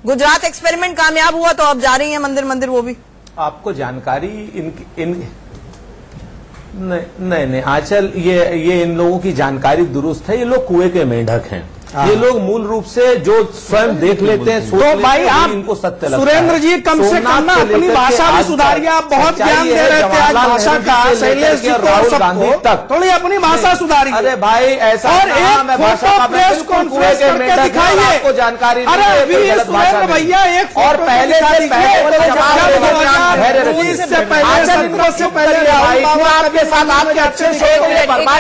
गुजरात एक्सपेरिमेंट कामयाब हुआ तो अब जा रही है मंदिर वो भी। आपको जानकारी नहीं आंचल, ये इन लोगों की जानकारी दुरुस्त है। ये लोग कुएं के मेंढक हैं। ये लोग मूल रूप से जो स्वयं देख लेते हैं, तो भाई आप इनको सत्य लगता है। सुरेंद्र जी, कम से कम ना अपनी भाषा भी सुधारिए। आप बहुत ज्ञान दे रहे थे आज भाषा का, शैलेश जी राहुल गांधी तक थोड़ी अपनी भाषा सुधारिए। अरे भाई, ऐसा और एक फोटो प्रेस कॉन्फ्रेंस करके दिखाइए, आपको जानकारी। अरे सुरेंद्र भैया, एक और पहले से पहले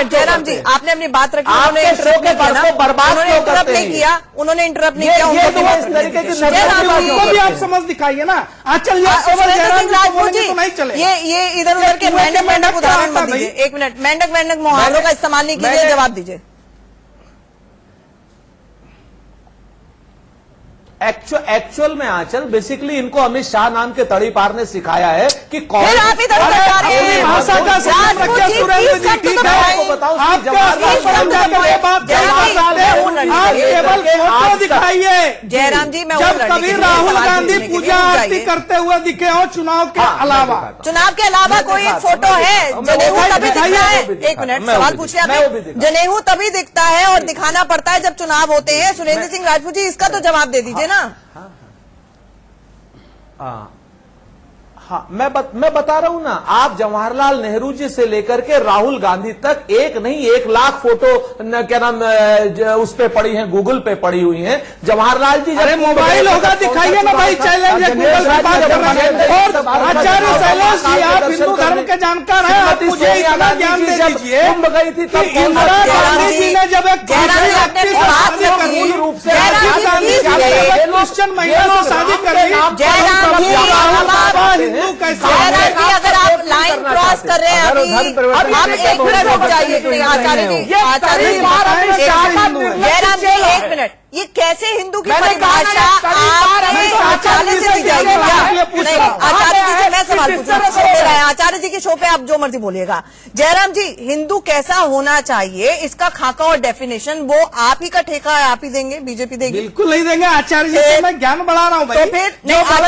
जयराम जी, आपने अपनी बात रखी, आपके शो के बर्बाद इंटरप्ट नहीं किया, उन्होंने इंटरप्ट नहीं किया, उनको भी आप समझ दिखाइए ना। आंचल राजपूत जी, ये इधर उधर के मेंढक उदाहरण मत दीजिए। एक मिनट, मेंढक मुहावरों का इस्तेमाल नहीं कीजिए, जवाब दीजिए। एक्चुअल में आंचल बेसिकली इनको अमित शाह नाम के तड़ी पार ने सिखाया है कि कौन आप इधर भाषा का दिखाइए। जयराम जी, मैं जब कभी राहुल गांधी पूजा आरती करते हुए दिखे हो चुनाव के अलावा कोई एक फोटो है? जनेऊ तभी दिखता है, एक मिनट सवाल पूछिए आप। जनेऊ तभी दिखता है और दिखाना पड़ता है जब चुनाव होते हैं। सुरेंद्र सिंह राजपूत जी, इसका तो जवाब दे दीजिए ना। हाँ, मैं बता रहा हूं ना, आप जवाहरलाल नेहरू जी से लेकर के राहुल गांधी तक एक नहीं 1 लाख फोटो क्या नाम उस पे पड़ी हैं, गूगल पे पड़ी हुई हैं। जवाहरलाल जी, अरे मोबाइल होगा दिखाइए ना भाई, चैलेंज है, गूगल पे बात कर रहे हैं। और आचार्य शैलेश जी, आप हिंदू धर्म के जानकार हैं, आप मुझे इतना ज्ञान दे दीजिए। कुंभ गई थी तब इंदिरा गांधी जी ने जब एक मूल रूप से क्रिश्चियन महिला से शादी करी, अगर आप लाइन क्रॉस कर रहे हैं अभी, आप एक मिनट रुक जाइए। आचार्य जी, जयराम जी, एक मिनट, ये कैसे हिंदू की परिभाषा आचार्य से दी जाएगी? आचार्य जी से मैं सवाल पूछ रहा हूँ, आचार्य जी के शो पे आप जो मर्जी बोलिएगा। जयराम जी, हिंदू कैसा होना चाहिए, इसका खाका और डेफिनेशन वो आप ही का ठेका है, आप ही देंगे, बीजेपी देगी? बिल्कुल नहीं देंगे। आचार्य जी से मैं ज्ञान बढ़ा रहा हूँ भाई। तो फिर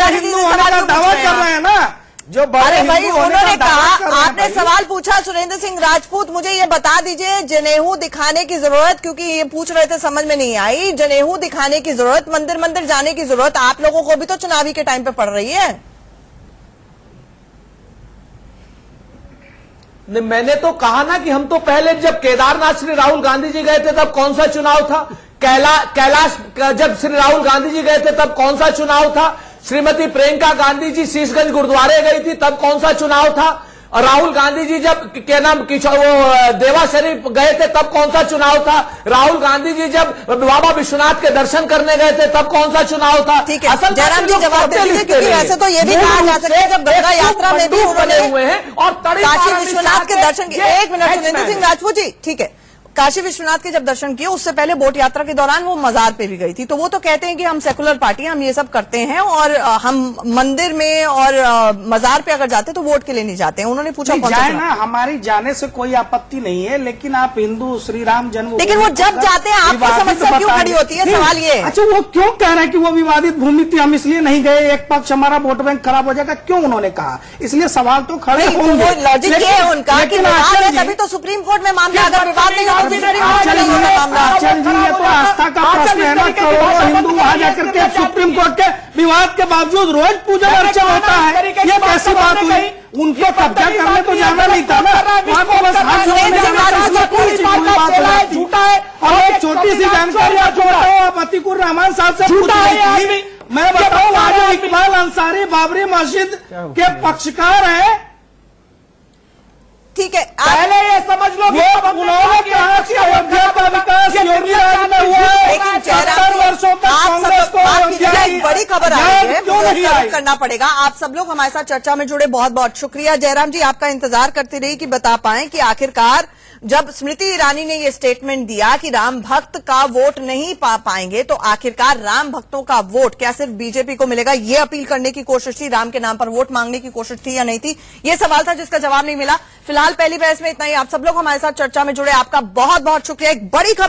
हिंदू होने का दावा कर रहे हैं ना, जो अरे भाई उन्होंने कहा, आपने सवाल पूछा सुरेंद्र सिंह राजपूत, मुझे ये बता दीजिए जनेऊ दिखाने की जरूरत, क्योंकि ये पूछ रहे थे समझ में नहीं आई, जनेऊ दिखाने की जरूरत, मंदिर जाने की जरूरत आप लोगों को भी तो चुनावी के टाइम पे पड़ रही है। मैंने तो कहा ना कि हम तो पहले जब केदारनाथ श्री राहुल गांधी जी गए थे तब कौन सा चुनाव था, कैलाश जब श्री राहुल गांधी जी गए थे तब कौन सा चुनाव था, श्रीमती प्रियंका गांधी जी शीशगंज गुरुद्वारे गई थी तब कौन सा चुनाव था, और राहुल गांधी जी जब क्या नाम वो देवा शरीफ गए थे तब कौन सा चुनाव था, राहुल गांधी जी जब बाबा विश्वनाथ के दर्शन करने गए थे तब कौन सा चुनाव था। ठीक है, जयराम जी जवाब दे दीजिए, क्योंकि वैसे तो ये भी कहा जा सकता है जब गंगा यात्रा में भी बने हुए हैं और काशी विश्वनाथ के दर्शन किए। एक मिनट सुरेंद्र सिंह राजपूत जी, ठीक है, काशी विश्वनाथ के जब दर्शन किए उससे पहले बोट यात्रा के दौरान वो मजार पे भी गई थी, तो वो तो कहते हैं कि हम सेकुलर पार्टी, हम ये सब करते हैं और हम मंदिर में और मजार पे अगर जाते तो वोट के लिए नहीं जाते हैं। उन्होंने पूछा जाए ना, हमारी जाने से कोई आपत्ति नहीं है, लेकिन आप हिंदू श्री राम जन्म, लेकिन वो जब जाते हैं आपको समस्या क्यों खड़ी होती है? सवाल ये है। अच्छा, वो क्यों कह रहे हैं कि वो विवादित भूमि थी, हम इसलिए नहीं गए, एक पक्ष हमारा वोट बैंक खराब हो जाएगा, क्यों उन्होंने कहा? इसलिए सवाल तो खड़े होंगे। लॉजिक ये है उनका कि तभी तो सुप्रीम कोर्ट में मामला, अगर विवाद नहीं होता आचार्य जी, ये तो आस्था का प्रश्न है ना, करोड़ों हिंदू वहां जाकर के सुप्रीम कोर्ट के विवाद के बावजूद रोज पूजा अर्चना होता है, ये कैसी बात हुई? उनको कब्जा करने तो जाना नहीं था ना, वहाँ तो बस हाथ झूठा है। और एक छोटी सी जानकारी आप अतीकुर रहमान साहब से पूछ रही थी, मैं बताऊँ, आज इकबाल अंसारी बाबरी मस्जिद के पक्षकार है। ठीक है, पहले ये समझ लो, उन्होंने कहा कि अयोध्या का विकास योगी राज में हुआ है, लेकिन 70 वर्षों तक कांग्रेस को एक बड़ी खबर आई है, क्यों नहीं करना पड़ेगा। आप सब लोग हमारे साथ चर्चा में जुड़े, बहुत बहुत शुक्रिया। जयराम जी, आपका इंतजार करती रही कि बता पाएं कि आखिरकार जब स्मृति ईरानी ने ये स्टेटमेंट दिया कि राम भक्त का वोट नहीं पा पाएंगे, तो आखिरकार राम भक्तों का वोट क्या सिर्फ बीजेपी को मिलेगा, ये अपील करने की कोशिश थी, राम के नाम पर वोट मांगने की कोशिश थी या नहीं थी, ये सवाल था जिसका जवाब नहीं मिला। फिलहाल पहली बहस में इतना ही। आप सब लोग हमारे साथ चर्चा में जुड़े, आपका बहुत बहुत शुक्रिया। एक बड़ी खबर